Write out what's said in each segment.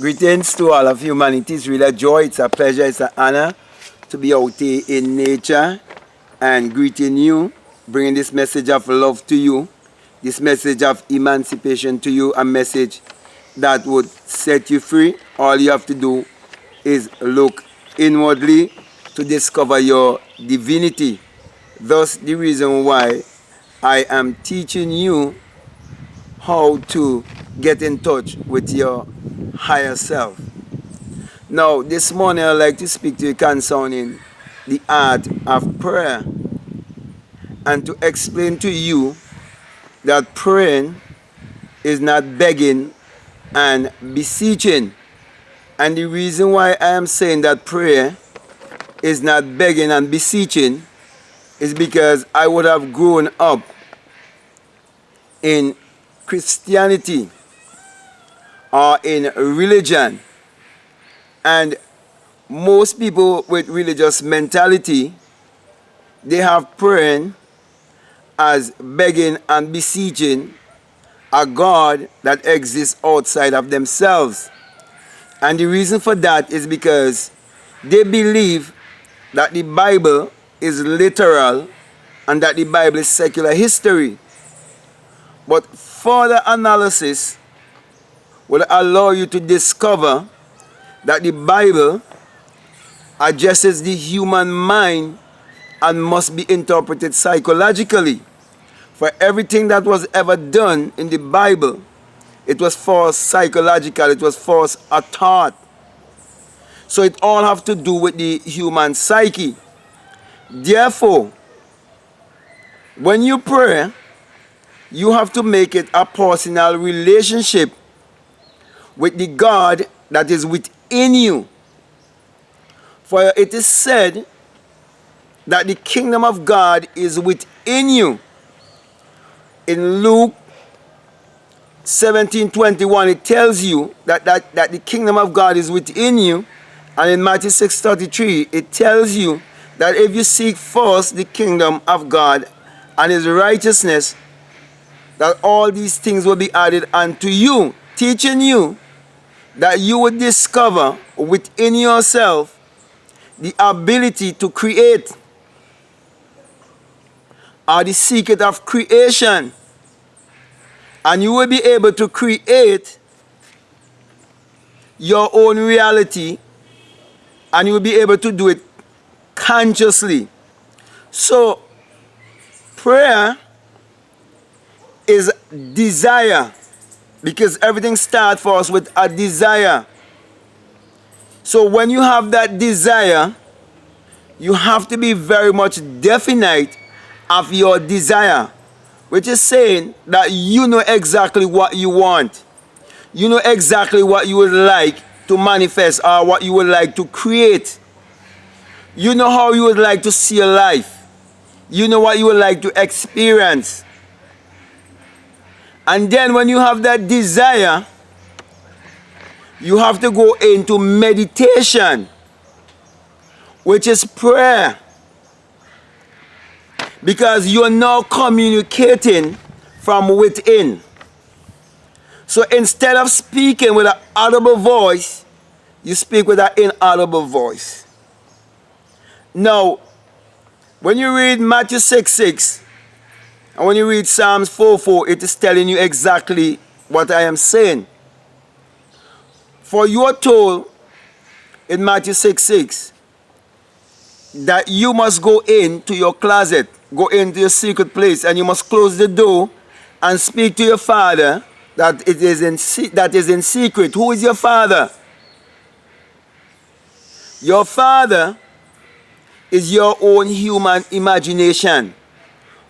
Greetings to all of humanity. It's really a joy, it's a pleasure, it's an honor to be out here in nature and greeting you, bringing this message of love to you, this message of emancipation to you, a message that would set you free. All you have to do is look inwardly to discover your divinity. Thus, the reason why I am teaching you how to get in touch with your higher self. Now, this morning I'd like to speak to you concerning the art of prayer and to explain to you that praying is not begging and beseeching. And the reason why I am saying that prayer is not begging and beseeching is because I would have grown up in Christianity or in religion, and most people with religious mentality, they have praying as begging and beseeching a God that exists outside of themselves. And the reason for that is because they believe that the Bible is literal and that the Bible is secular history. But further analysis will allow you to discover that the Bible addresses the human mind and must be interpreted psychologically. For everything that was ever done in the Bible, it was for psychological, it was for a thought. So it all have to do with the human psyche. Therefore, when you pray, you have to make it a personal relationship with the God that is within you. For it is said that the kingdom of God is within you. In Luke 17:21, it tells you that the kingdom of God is within you. And in Matthew 6:33, it tells you that if you seek first the kingdom of God and his righteousness, that all these things will be added unto you, teaching you that you would discover within yourself the ability to create, or the secret of creation. And you will be able to create your own reality, and you will be able to do it consciously. So, prayer is desire, because everything starts for us with a desire. So when you have that desire, you have to be very much definite of your desire, which is saying that you know exactly what you want. You know exactly what you would like to manifest or what you would like to create. You know how you would like to see your life. You know what you would like to experience. And then when you have that desire, you have to go into meditation, which is prayer. Because you're now communicating from within. So instead of speaking with an audible voice, you speak with an inaudible voice. Now, when you read Matthew 6:6, and when you read Psalms 4:4, it is telling you exactly what I am saying. For you are told in Matthew 6:6 that you must go into your closet, go into your secret place, and you must close the door and speak to your Father that is in secret. Who is your Father? Your Father is your own human imagination,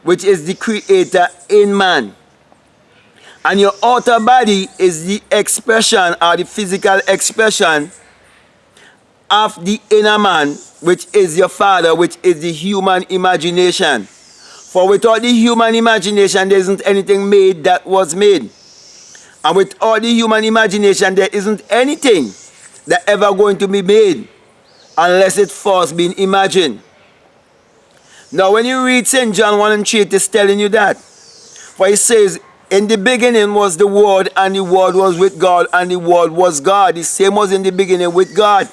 which is the creator in man. And your outer body is the expression or the physical expression of the inner man, which is your Father, which is the human imagination. For without the human imagination, there isn't anything made that was made. And without the human imagination, there isn't anything that ever going to be made unless it first been imagined. Now when you read St. John 1:3, it is telling you that. For it says, In the beginning was the Word, and the Word was with God, and the Word was God. The same was in the beginning with God.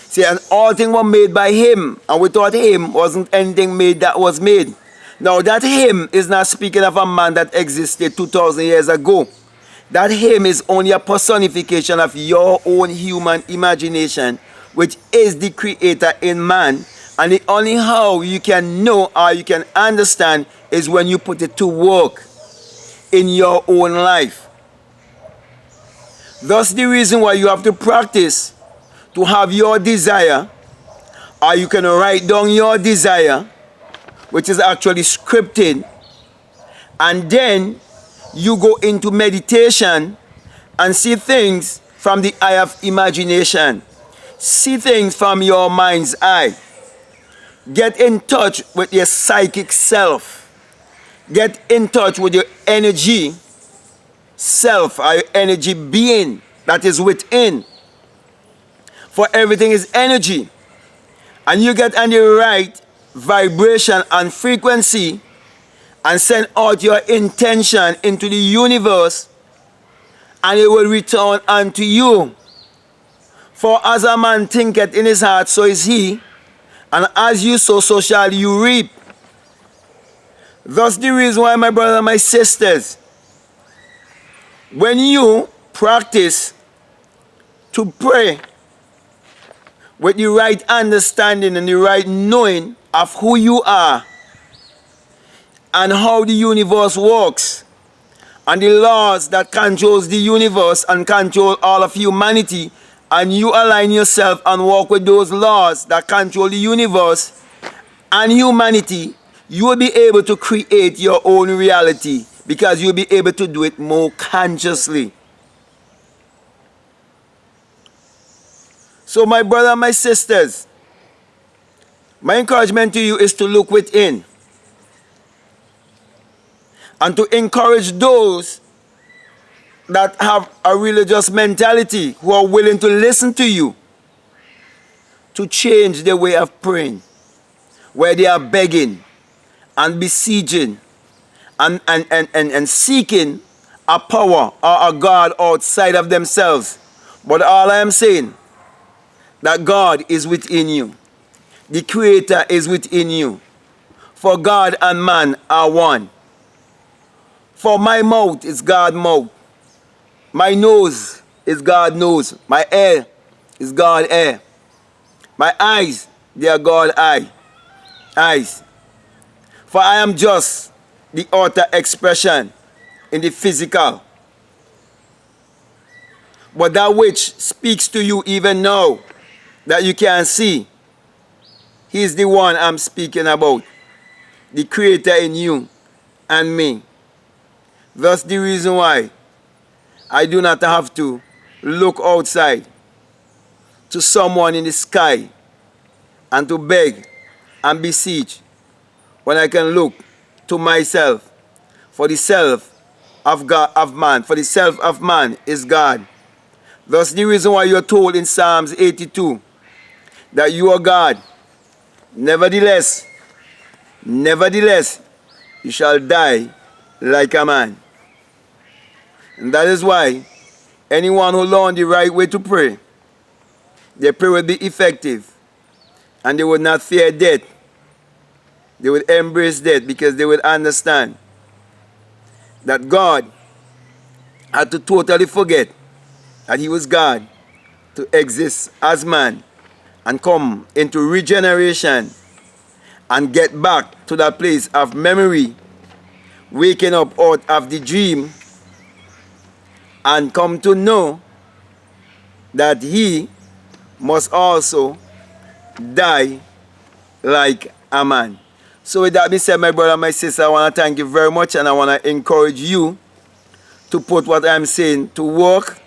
See, and all things were made by Him, and without Him wasn't anything made that was made. Now that Him is not speaking of a man that existed 2,000 years ago. That Him is only a personification of your own human imagination, which is the Creator in man. And the only how you can know or you can understand is when you put it to work in your own life. That's the reason why you have to practice to have your desire, or you can write down your desire, which is actually scripted, and then you go into meditation and see things from the eye of imagination. See things from your mind's eye. Get in touch with your psychic self. Get in touch with your energy self, or your energy being that is within. For everything is energy. And you get on the right vibration and frequency and send out your intention into the universe, and it will return unto you. For as a man thinketh in his heart, so is he, and as you sow, so shall you reap. That's the reason why, my brothers and my sisters, when you practice to pray with the right understanding and the right knowing of who you are and how the universe works and the laws that controls the universe and control all of humanity, and you align yourself and walk with those laws that control the universe and humanity, you will be able to create your own reality, because you'll be able to do it more consciously. So my brother and my sisters, my encouragement to you is to look within and to encourage those that have a religious mentality, who are willing to listen to you, to change their way of praying, where they are begging and besieging and seeking a power or a God outside of themselves. But all I am saying, that God is within you. The Creator is within you. For God and man are one. For my mouth is God's mouth. My nose is God's nose. My ear is God's ear. My eyes, they are God's eyes. For I am just the outer expression in the physical. But that which speaks to you even now, that you can see, He is the one I'm speaking about. The Creator in you and me. That's the reason why I do not have to look outside to someone in the sky and to beg and beseech, when I can look to myself. For the self of God, of man, for the self of man is God. That's the reason why you're told in Psalms 82 that you are God. Nevertheless, you shall die like a man. And that is why anyone who learns the right way to pray, their prayer will be effective, and they will not fear death. They will embrace death, because they will understand that God had to totally forget that He was God to exist as man and come into regeneration and get back to that place of memory, waking up out of the dream, and come to know that He must also die like a man. So with that being said, my brother and my sister, I want to thank you very much, and I want to encourage you to put what I'm saying to work.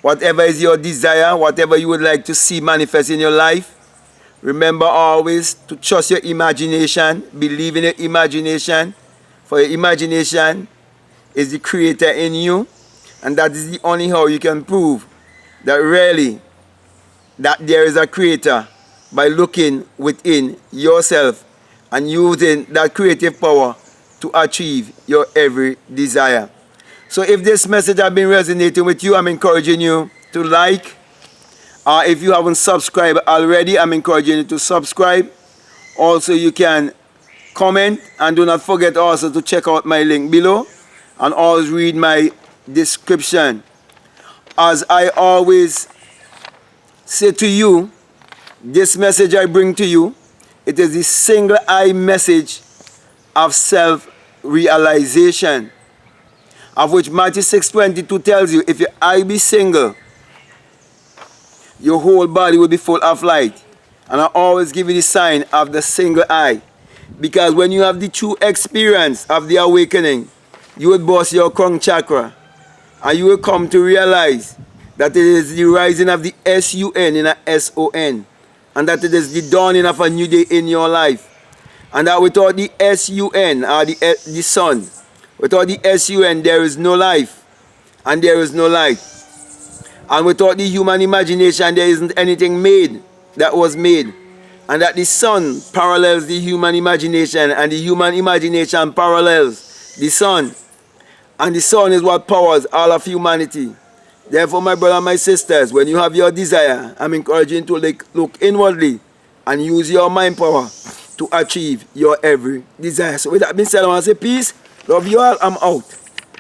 Whatever is your desire, whatever you would like to see manifest in your life, remember always to trust your imagination, believe in your imagination, for your imagination is the Creator in you, and that is the only how you can prove that really that there is a Creator, by looking within yourself and using that creative power to achieve your every desire. So if this message has been resonating with you, I'm encouraging you to like. If you haven't subscribed already, I'm encouraging you to subscribe. Also, you can comment, and do not forget also to check out my link below and always read my description. As I always say to you, this message I bring to you, it is the single eye message of self-realization, of which Matthew 6:22 tells you, if your eye be single, your whole body will be full of light. And I always give you the sign of the single eye, because when you have the true experience of the awakening, you will bust your crown chakra, and you will come to realize that it is the rising of the S-U-N in a S-O-N, and that it is the dawning of a new day in your life. And that without the S-U-N, or the sun, without the S-U-N, there is no life, and there is no light. And without the human imagination, there isn't anything made that was made. And that the sun parallels the human imagination, and the human imagination parallels the sun. And the sun is what powers all of humanity. Therefore, my brothers and my sisters, when you have your desire, I'm encouraging you to look inwardly and use your mind power to achieve your every desire. So with that being said, I want to say peace, love you all, I'm out.